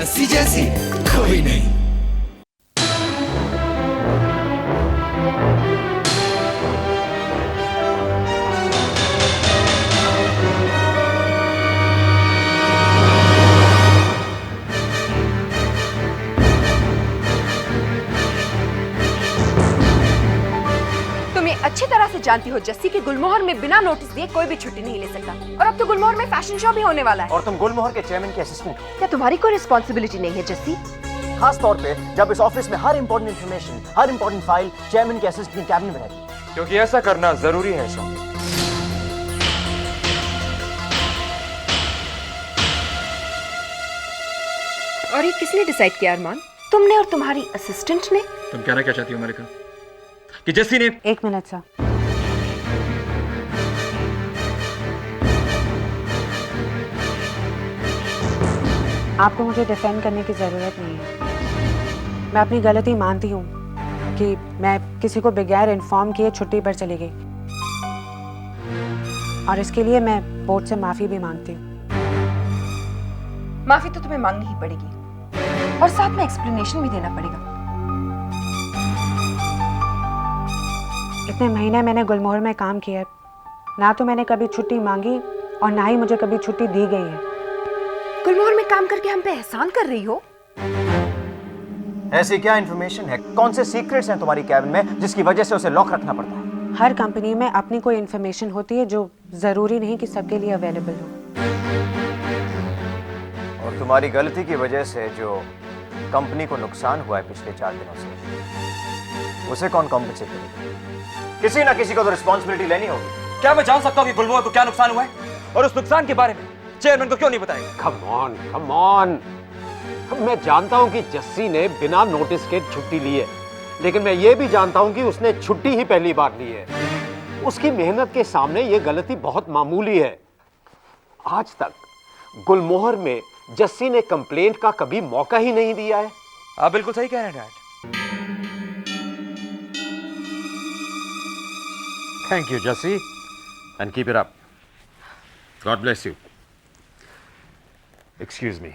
जस्सी जैसी कोई नहीं। अच्छी तरह से जानती हो जस्सी कि गुलमोहर में बिना नोटिस दिए कोई भी छुट्टी नहीं ले सकता। और अब तो गुलमोहर में फैशन शो भी होने वाला है। और तुम गुलमोहर के चेयरमैन की असिस्टेंट हो। क्या तुम्हारी कोई रिस्पॉन्सिबिलिटी नहीं है जस्सी? खास तौर पे जब इस ऑफिस में हर इंपॉर्टेंट इंफॉर्मेशन, हर इंपॉर्टेंट फाइल चेयरमैन के असिस्टेंट की कैबिन में रहेगी। क्योंकि ऐसा करना जरूरी है शो। और ये किसने डिसाइड किया अरमान? तुमने और तुम्हारी असिस्टेंट ने? तुम कहना क्या चाहती हो मलिका? कि जस्सी ने? एक मिनट सर। आपको मुझे डिफेंड करने की जरूरत नहीं है। मैं अपनी गलती मानती हूँ कि मैं किसी को बगैर इन्फॉर्म किए छुट्टी पर चली गई, और इसके लिए मैं बोर्ड से माफी भी मांगती हूँ। माफी तो तुम्हें मांगनी ही पड़ेगी और साथ में एक्सप्लेनेशन भी देना पड़ेगा। इतने महीने मैंने गुलमोहर में काम किया, ना तो मैंने कभी छुट्टी मांगी और ना ही मुझे कभी छुट्टी दी गई है। गुलमोहर में काम करके हम पे एहसान कर रही हो? ऐसी क्या इंफॉर्मेशन है, कौन से सीक्रेट्स हैं तुम्हारी कैबिन में जिसकी वजह से उसे लॉक रखना पड़ता है? हर कंपनी में अपनी कोई इंफॉर्मेशन होती है जो जरूरी नहीं कि सबके लिए अवेलेबल हो। और तुम्हारी गलती की वजह से जो कंपनी को नुकसान हुआ है पिछले 4 दिनों से, उसे कौन कॉम्पेंसेट करेगा? किसी ना किसी को तो रिस्पॉन्सिबिलिटी लेनी होगी। क्या मैं जान सकता हूँ कि गुलमोहर को क्या नुकसान हुआ है और उस नुकसान के बारे में चेयरमैन को क्यों नहीं बताएगा? Come on. मैं जानता हूं कि जस्सी ने बिना नोटिस के छुट्टी ली है, लेकिन मैं ये भी जानता हूं कि उसने छुट्टी ही पहली बार ली है। उसकी मेहनत के सामने ये गलती बहुत मामूली है। आज तक गुलमोहर में जस्सी ने कंप्लेंट का कभी मौका ही नहीं दिया है। आप बिल्कुल सही कह रहे हैं dad. Thank you, Jussie, and keep it up. God bless you. Excuse me.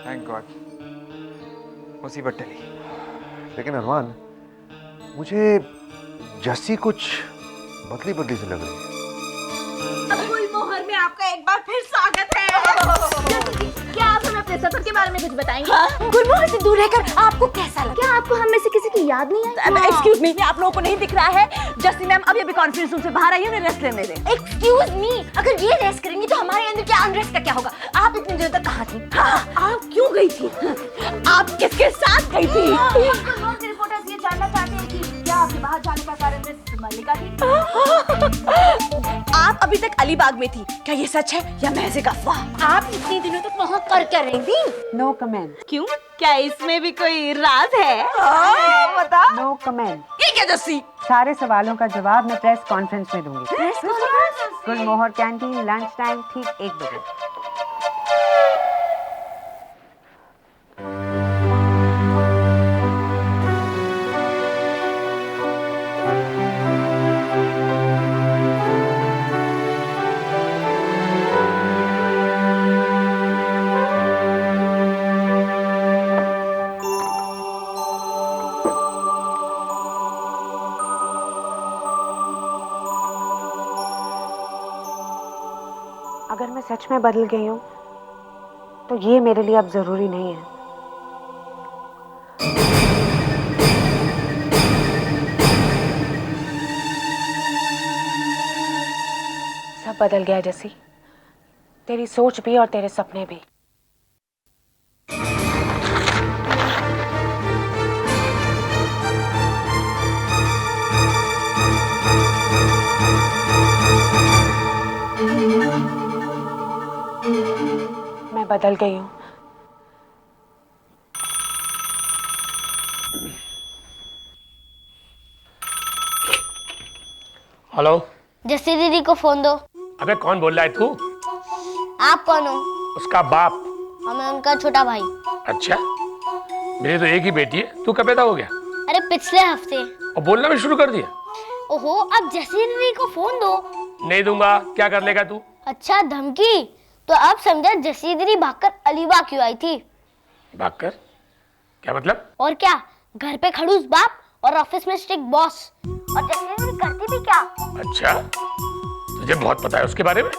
Thank God, मुसीबत टली। लेकिन अरमान, मुझे जस्सी कुछ बदली बदली से लग रही है। गुलमोहर में आपका एक बार फिर स्वागत है। क्या आप हमें अपने सफर के बारे में कुछ बताएंगे? गुलमोहर से दूर रहकर आपको कैसा लगा? क्या आपको हम में से किसी की याद नहीं है? एक्सक्यूज मी, आप लोगों को नहीं दिख रहा है? जस्सी मैम अभी अभी कॉन्फ्रेंस रूम से बाहर आई है, उन्हें रेस्ट लेने दें। एक्सक्यूज मी, अगर ये रेस्ट करेंगी तो हमारे अंदर क्या अनरेस्ट का क्या होगा? आप इतनी देर तक कहाँ थी? आप क्यों गई थी? आप किसके साथ गई थी? गुलमोहर के रिपोर्टर्स ये जानना चाहते हैं कि क्या आपके बाहर जाने का कारण मिस मल्लिका थी? आप अभी तक अलीबाग में थी, क्या ये सच है या महज एक अफवाह? आप इतनी दिनों तक वहाँ कर क्या रही थी? No comment. क्यों, क्या इसमें भी कोई राज है? बता। No comment. ये क्या जस्सी? सारे सवालों का जवाब मैं प्रेस कॉन्फ्रेंस में दूंगी। Press conference? Gulmohar canteen, lunch time ठीक 1 बजे। अगर मैं सच में बदल गई हूँ तो ये मेरे लिए अब जरूरी नहीं है। सब बदल गया जस्सी, तेरी सोच भी और तेरे सपने भी। मैं बदल गई हूँ। हेलो। जस्सी दीदी को फोन दो। अबे कौन बोल रहा है तू? आप कौन हो? उसका बाप। और मैं उनका छोटा भाई। अच्छा, मेरी तो एक ही बेटी है। तू कब पैदा हो गया? अरे पिछले हफ्ते। और बोलना भी शुरू कर दिया? ओहो, अब जस्सी दीदी को फोन दो। नहीं दूंगा। क्या कर लेगा तू? अच्छा, धमकी? तो अब समझा जस्सी दीदी भागकर अलीबाग क्यों आई थी। भागकर? क्या मतलब? और क्या, घर पे खड़ूस बाप और ऑफिस में स्ट्रिक्ट बॉस। और जस्सी दीदी करती भी क्या? अच्छा, तुझे बहुत पता है उसके बारे में।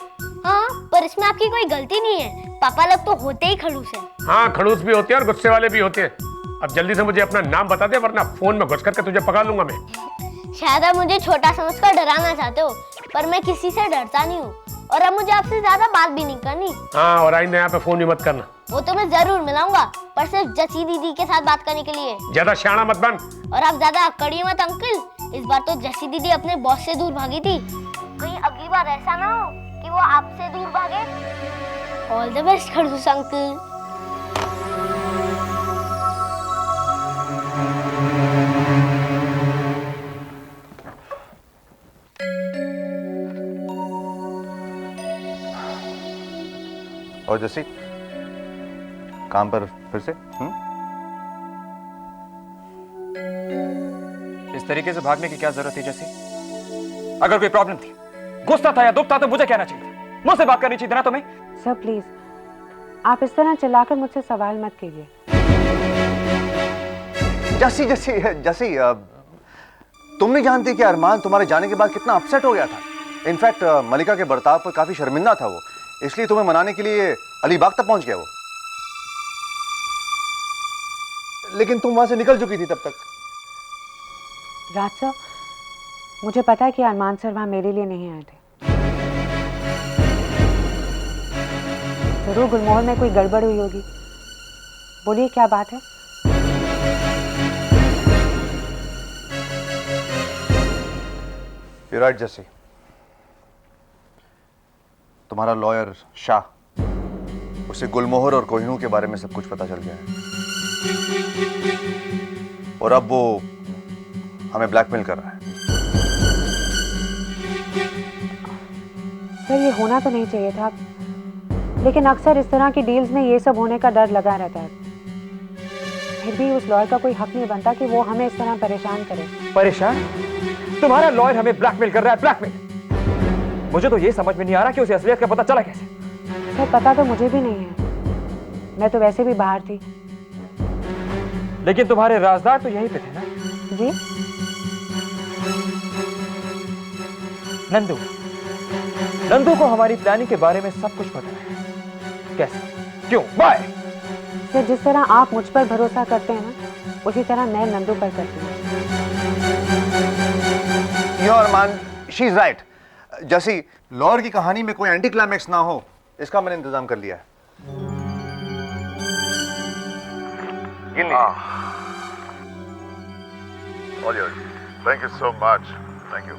हाँ, पर इसमें आपकी कोई गलती नहीं है। पापा लोग तो होते ही खड़ूस हैं। हाँ, खड़ूस भी होते हैं और गुस्से वाले भी होते हैं। अब जल्दी से मुझे अपना नाम बता दे, वरना फोन में घुस करके तुझे पकड़ लूंगा मैं। शायद आप मुझे छोटा समझकर डराना चाहते हो, पर मैं किसी से डरता नहीं हूँ। और अब मुझे आपसे ज्यादा बात भी नहीं करनी। हाँ, और आइंदा यहाँ पे फोन भी मत करना। वो तो मैं जरूर मिलाऊंगा, पर सिर्फ जस्सी दीदी के साथ बात करने के लिए। ज्यादा शाना मत बन। और आप ज्यादा अकड़िए मत अंकल। इस बार तो जस्सी दीदी अपने बॉस से दूर भागी थी। कहीं अगली बार ऐसा ना हो कि वो आपसे दूर भागे। ऑल द बेस्ट खड़ूस अंकल। और जस्सी, काम पर फिर से? इस तरीके से भागने की क्या जरूरत थी जस्सी? अगर कोई प्रॉब्लम थी, गुस्सा था या दुख था, तो मुझे कहना चाहिए था। मुझसे बात करनी चाहिए ना तुम्हें। सर प्लीज, आप इस तरह चिल्लाकर मुझसे सवाल मत कीजिए। जस्सी जस्सी जस्सी, तुम नहीं जानती कि अरमान तुम्हारे जाने के बाद कितना अपसेट हो गया था। इनफैक्ट मलिका के बर्ताव पर काफी शर्मिंदा था वो, इसलिए तुम्हें मनाने के लिए अलीबाग तक पहुंच गया वो। लेकिन तुम वहां से निकल चुकी थी तब तक। राज सर, मुझे पता है कि अरमान सर वहां मेरे लिए नहीं आए थे। जरूर गुलमोहर में कोई गड़बड़ हुई होगी। बोलिए, क्या बात है? You're right, Jassi. तुम्हारा लॉयर शाह, उसे गुलमोहर और कोहिनूर के बारे में सब कुछ पता चल गया है, और अब वो हमें ब्लैकमेल कर रहा है। सर, ये होना तो नहीं चाहिए था, लेकिन अक्सर इस तरह की डील्स में ये सब होने का डर लगा रहता है। फिर भी उस लॉयर का कोई हक नहीं बनता कि वो हमें इस तरह परेशान करे। परेशान? तुम्हारा लॉयर हमें ब्लैकमेल कर रहा है। ब्लैकमेल? मुझे तो ये समझ में नहीं आ रहा कि उसे असलियत का पता चला कैसे। सर, पता तो मुझे भी नहीं है। मैं तो वैसे भी बाहर थी। लेकिन तुम्हारे राजदार तो यहीं पे थे ना? जी? नंदू। नंदू को हमारी प्लानिंग के बारे में सब कुछ पता है। कैसे? क्यों? बाय। सर, जिस तरह आप मुझ पर भरोसा करते हैं ना, उसी तरह मैं नंदू पर करती हूँ। अरमान, शी इज राइट। जैसी लॉयर की कहानी में कोई एंटी क्लाइमैक्स ना हो, इसका मैंने इंतजाम कर लिया है। Thank you so much. Thank you.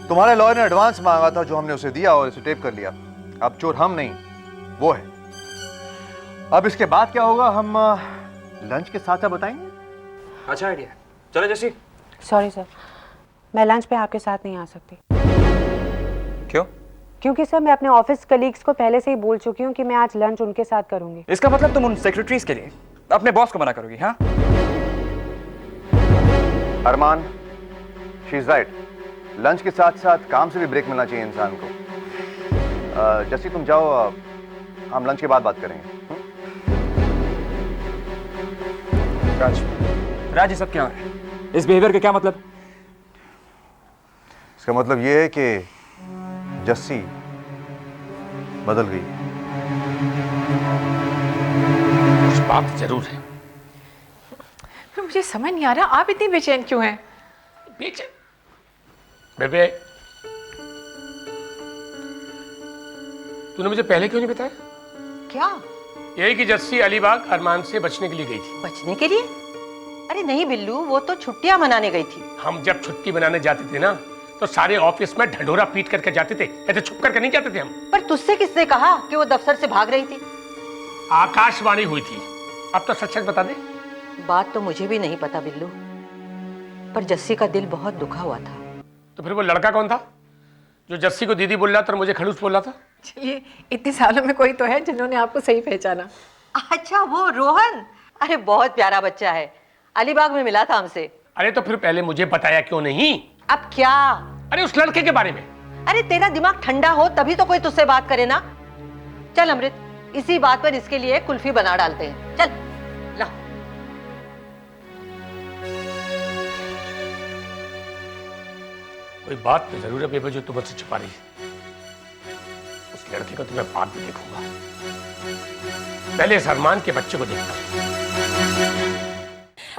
तुम्हारे लॉयर ने एडवांस मांगा था, जो हमने उसे दिया और इसे टेप कर लिया। अब चोर हम नहीं, वो है। अब इसके बाद क्या होगा, हम लंच के साथ बताएंगे। अच्छा आइडिया। चलो जैसी। सॉरी सर, मैं लंच पे आपके साथ नहीं आ सकती। क्यों? क्योंकि सर, मैं अपने ऑफिस कलीग्स को पहले से ही बोल चुकी हूँ कि मैं आज लंच उनके साथ करूंगी। इसका मतलब तुम उन सेक्रेटरीज के लिए अपने बॉस को मना करोगी? हाँ अरमान, शी इज राइट। लंच के साथ साथ काम से भी ब्रेक मिलना चाहिए इंसान को। जैसे तुम जाओ, हम लंच के बाद बात करेंगे। राज, राज, ये सब क्या हो रहा है? इस बिहेवियर के क्या मतलब? इसका मतलब ये है कि जस्सी बदल गई। कुछ बात जरूर है। पर मुझे समझ नहीं आ रहा, आप इतनी बेचैन क्यों हैं? बेचैन? बेबे, तूने मुझे पहले क्यों नहीं बताया? क्या? यही कि जस्सी अलीबाग अरमान से बचने के लिए गई थी। बचने के लिए? अरे नहीं बिल्लू, वो तो छुट्टियां मनाने गई थी। हम जब छुट्टी मनाने जाते थे ना, तो सारे ऑफिस में ढंढोरा पीट करके जाते थे, ऐसे छुप करके नहीं जाते थे हम। पर तुझसे किसने कहा कि वो दफ्तर से भाग रही थी? आकाशवाणी हुई थी। अब तो सच सच बता दे। बात तो मुझे भी नहीं पता बिल्लू, पर जस्सी का दिल बहुत दुखा हुआ था। तो फिर वो लड़का कौन था? जो जस्सी को दीदी बोल रहा था और मुझे खड़ूस बोल रहा था? चलिए, इतने सालों में कोई तो है जिन्होंने आपको सही पहचाना। अच्छा, वो रोहन? अरे बहुत प्यारा बच्चा है, अलीबाग में मिला था हमसे। अरे तो फिर पहले मुझे बताया क्यों नहीं? अब क्या? अरे उस लड़के के बारे में। अरे तेरा दिमाग ठंडा हो तभी तो कोई तुझसे बात करे ना। चल अमृत, इसी बात पर इसके लिए कुल्फी बना डालते हैं। चल ला। कोई बात तो जरूर है बेबे जो तू मुझसे छुपा रही है। उस लड़के को तो मैं बाद में देखूंगा, पहले इस अरमान के बच्चे को देखता हूं।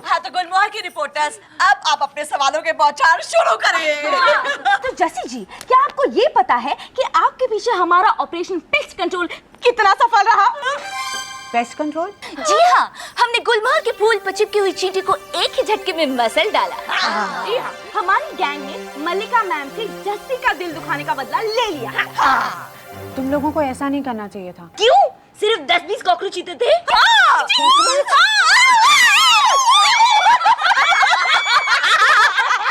हाँ तो गुलमोहर की रिपोर्टर्स, अब आप अपने सवालों के बौछार शुरू करिए। तो जसी जी, क्या आपको ये पता है कि आपके पीछे हमारा ऑपरेशन पेस्ट कंट्रोल कितना सफल रहा? Pest control? जी हाँ, हमने गुलमोहर के फूल पर चिपकी हुई चींटी को एक ही झटके में मसल डाला। जी हाँ, हमारी गैंग ने मल्लिका मैम से जस्सी का दिल दुखाने का बदला ले लिया। तुम लोगों को ऐसा नहीं करना चाहिए था। क्यों? सिर्फ 10-20 कॉकरोच जीते थे।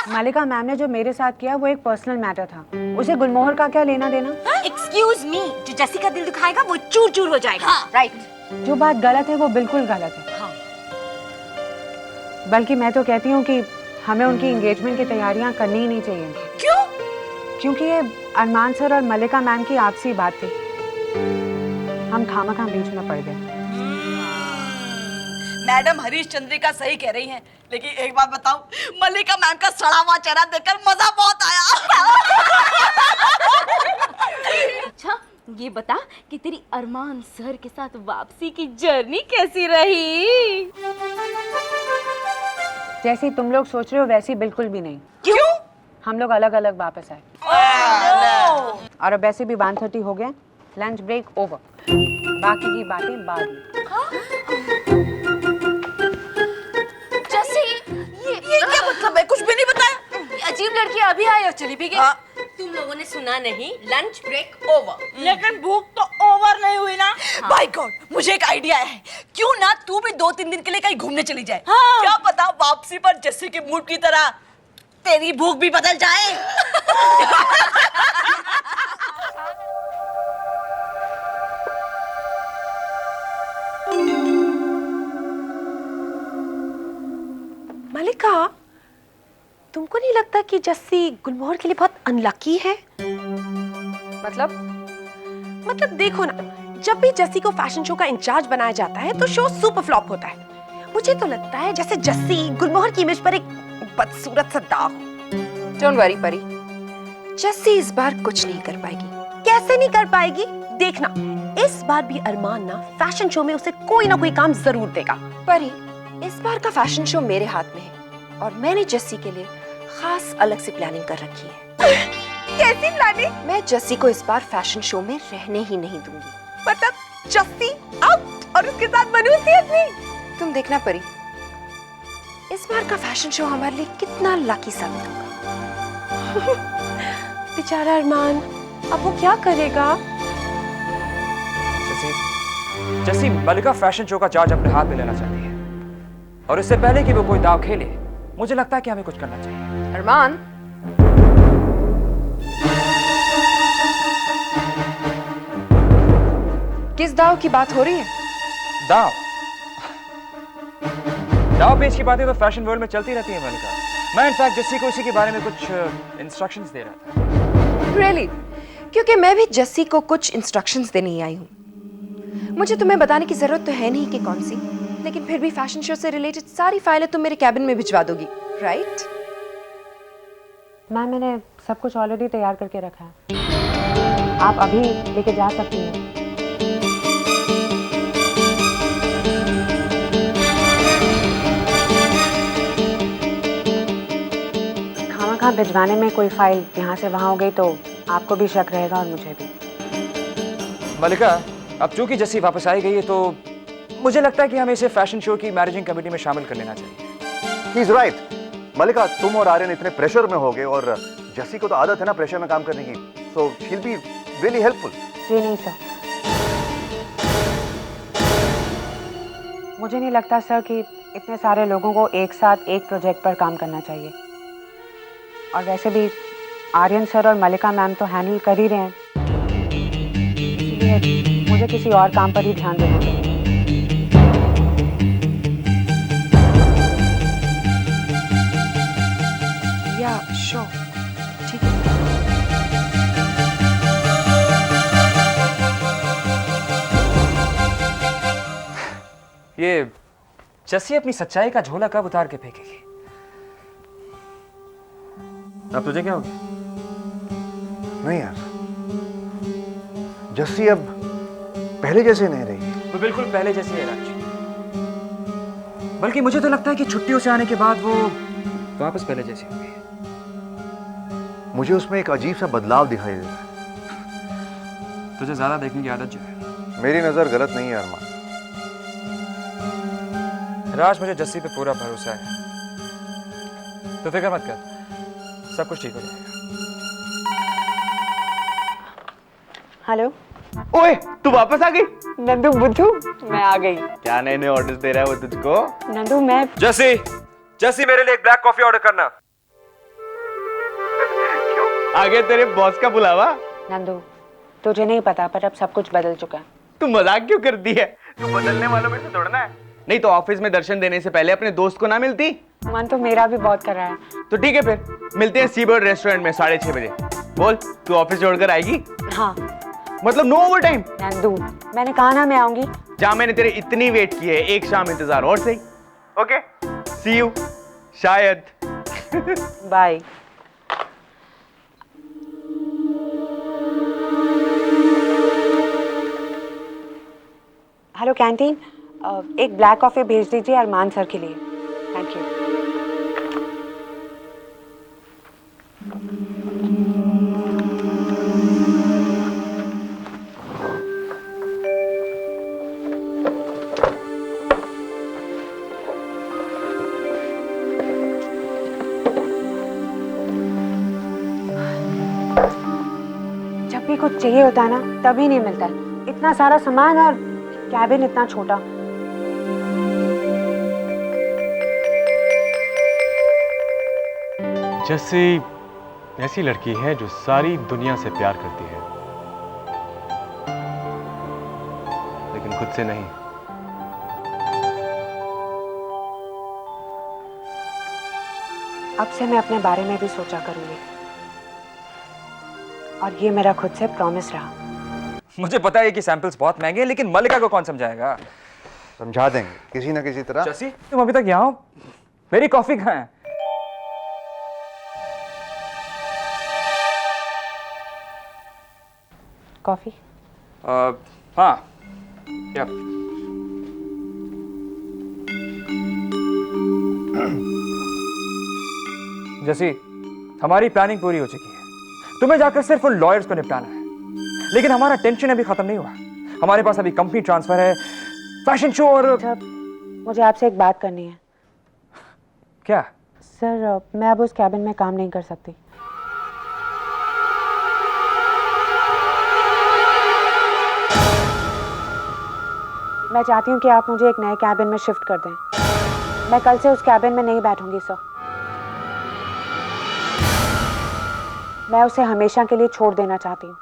मल्लिका मैम ने जो मेरे साथ किया वो एक पर्सनल मैटर था, उसे गुलमोहर का क्या लेना देना? एक्सक्यूज मी, जो जस्सी का दिल दुखाएगा वो चूर चूर हो जाएगा। राइट। जो बात गलत है वो बिल्कुल गलत है। बल्कि मैं तो कहती हूँ कि हमें उनकी एंगेजमेंट की तैयारियां करनी ही नहीं चाहिए। क्यों? क्योंकि ये अरमान सर और मल्लिका मैम की आपसी बात थी, हम खामखा बीच में पड़ गए। मैडम हरीश चंद्रिका सही कह रही हैं, लेकिन एक बात बताऊं, मल्लिका मैम का सड़ा हुआ चेहरा देखकर मजा बहुत आया। अच्छा, ये बता कि तेरी अरमान सर के साथ वापसी की जर्नी कैसी रही? जैसी तुम लोग सोच रहे हो वैसी बिल्कुल भी नहीं। क्यों? हम लोग अलग अलग वापस आए। और अब वैसे भी 1:30 हो गया, लंच ब्रेक ओवर, बाकी की बातें बाद में। ये क्या मतलब है? कुछ भी नहीं बताया। अजीब लड़की अभी आई और चली भी गई। तुम लोगों ने सुना नहीं, लंच ब्रेक ओवर। लेकिन भूख तो ओवर नहीं हुई ना। बाय गॉड, मुझे एक आइडिया है, क्यों ना तू भी 2-3 दिन के लिए कहीं घूमने चली जाए। क्या पता वापसी पर जस्सी के मूड की तरह तेरी भूख भी बदल जाए। मल्लिका, तुमको नहीं लगता कि जस्सी गुलमोहर के लिए बहुत अनलकी है? मतलब देखो ना, जब भी जस्सी को फैशन शो का इंचार्ज बनाया जाता है तो शो सुपर फ्लॉप होता है। मुझे तो लगता है जैसे जस्सी गुलमोहर की इमेज पर एक बदसूरत सा दाग हो। डोंट वरी परी, जस्सी इस बार कुछ नहीं कर पाएगी। कैसे नहीं कर पाएगी? देखना, इस बार भी अरमान ना फैशन शो में उसे कोई ना कोई काम जरूर देगा। परी, इस बार का फैशन शो मेरे हाथ में है और मैंने जस्सी के लिए खास अलग से प्लानिंग कर रखी है। कैसी प्लानिंग? मैं जस्सी को इस बार फैशन शो में रहने ही नहीं दूंगी। मतलब जस्सी आउट और उसके साथ मनूसी अपनी। तुम देखना परी, इस बार का फैशन शो हमारे लिए कितना लकी साबित होगा। बेचारा अरमान, अब वो क्या करेगा? जस्सी मल्लिका फैशन शो का चार्ज अपने हाथ में लेना चाहती है, और इससे पहले कि वो कोई दाव खेले, मुझे लगता है कि हमें कुछ करना चाहिए। अरमान, किस दाव की बात हो रही है? दाव पेच की बातें तो फैशन वर्ल्ड में चलती रहती है मल्लिका। मैं इनफैक्ट जस्सी को इसी के बारे में कुछ इंस्ट्रक्शंस दे रहा था। Really? क्योंकि मैं भी जस्सी को कुछ इंस्ट्रक्शंस देने ही आई हूँ। मुझे तुम्हें बताने की जरूरत तो है नहीं कि कौन सी, लेकिन फिर भी फैशन शो से रिलेटेड सारी फाइलें तुम मेरे कैबिन में भिजवा दोगी, राइट? मैम, मैंने सब कुछ ऑलरेडी तैयार करके रखा है, आप अभी लेके जा सकती हैं। खामखा भिजवाने में कोई फाइल यहाँ से वहाँ हो गई तो आपको भी शक रहेगा और मुझे भी। मल्लिका, अब चूंकि जस्सी वापस आई गई है तो मुझे लगता है कि हमें इसे फैशन शो की मैनेजिंग कमेटी में शामिल कर लेना चाहिए। He's right. मल्लिका, तुम और आर्यन इतने प्रेशर में होगे और जस्सी को तो आदत है ना प्रेशर में काम करने की, so she'll be really helpful. जी नहीं सर, मुझे नहीं लगता सर कि इतने सारे लोगों को एक साथ एक प्रोजेक्ट पर काम करना चाहिए। और वैसे भी आर्यन सर और मलिका मैम तो हैंडल कर ही रहे हैं, इसलिए मुझे किसी और काम पर ही ध्यान देना चाहिए। या श्योर, ठीक है। ये जस्सी अपनी सच्चाई का झोला कब उतार के फेंकेगी? अब तुझे क्या हो गया? नहीं यार, जस्सी अब पहले जैसे नहीं रही। वो बिल्कुल पहले जैसी है राज। बल्कि मुझे तो लगता है कि छुट्टियों से आने के बाद वो वापस पहले जैसी हो गई। मुझे उसमें एक अजीब सा बदलाव दिखाई दे रहा है। तुझे ज्यादा देखने की आदत जो है। मेरी नजर गलत नहीं है अरमान। राज, मुझे जस्सी पे पूरा भरोसा है, तो फिक्र मत कर, सब कुछ ठीक हो जाएगा। हेलो। ओए, तू वापस आ गई? नंदू बुद्धू, मैं आ गई। क्या नए नए ऑर्डर्स दे रहा है वो तुझको? नंदू मैं जस्सी, जस्सी मेरे लिए एक ब्लैक कॉफी ऑर्डर करना। आ गया तेरे बॉस का बुलावा? नंदू, तुझे नहीं पता पर अब सब कुछ बदल चुका है। तू मजाक क्यों करती है? तू बदलने वालों में से थोड़ा है। नहीं तो ऑफिस में दर्शन देने से पहले अपने दोस्त को ना मिलती? मन तो मेरा भी बहुत कर रहा है। तो ठीक है, फिर मिलते हैं सीबर्ड रेस्टोरेंट में 6:30 बजे। बोल, तू ऑफिस छोड़कर आएगी? हाँ। मतलब नो ओवर टाइम? नंदू, मैंने कहा ना मैं आऊंगी। जहाँ मैंने तेरे इतनी वेट की है, एक शाम इंतजार और सही। ओके, सी यू शायद। बाय। हेलो कैंटीन, एक ब्लैक कॉफी भेज दीजिए अरमान सर के लिए। Thank you. जब भी कुछ चाहिए होता है ना, तभी नहीं मिलता है। इतना सारा सामान और कैबिन इतना छोटा। जस्सी ऐसी लड़की है जो सारी दुनिया से प्यार करती है, लेकिन खुद से नहीं। अब से मैं अपने बारे में भी सोचा करूंगी, और ये मेरा खुद से प्रॉमिस रहा। मुझे पता है कि सैंपल्स बहुत महंगे हैं, लेकिन मलिका को कौन समझाएगा? समझा देंगे किसी ना किसी तरह। जस्सी, तुम अभी तक यहाँ हो? मेरी कॉफी कहाँ है? कॉफी? हाँ, क्या? जस्सी, हमारी प्लानिंग पूरी हो चुकी है। तुम्हें जाकर सिर्फ उन लॉयर्स को निपटाना है, लेकिन हमारा टेंशन अभी खत्म नहीं हुआ। हमारे पास अभी कंपनी ट्रांसफर है, फैशन शो और मुझे आपसे एक बात करनी है। क्या? सर, मैं अब उस कैबिन में काम नहीं कर सकती। मैं चाहती हूँ कि आप मुझे एक नए कैबिन में शिफ्ट कर दें। मैं कल से उस कैबिन में नहीं बैठूंगी सर। मैं उसे हमेशा के लिए छोड़ देना चाहती हूँ।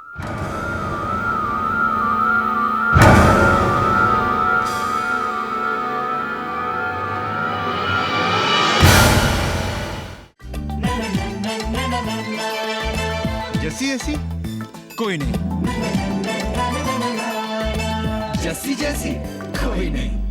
जस्सी ऐसी कोई नहीं, जस्सी जैसी कोई नहीं।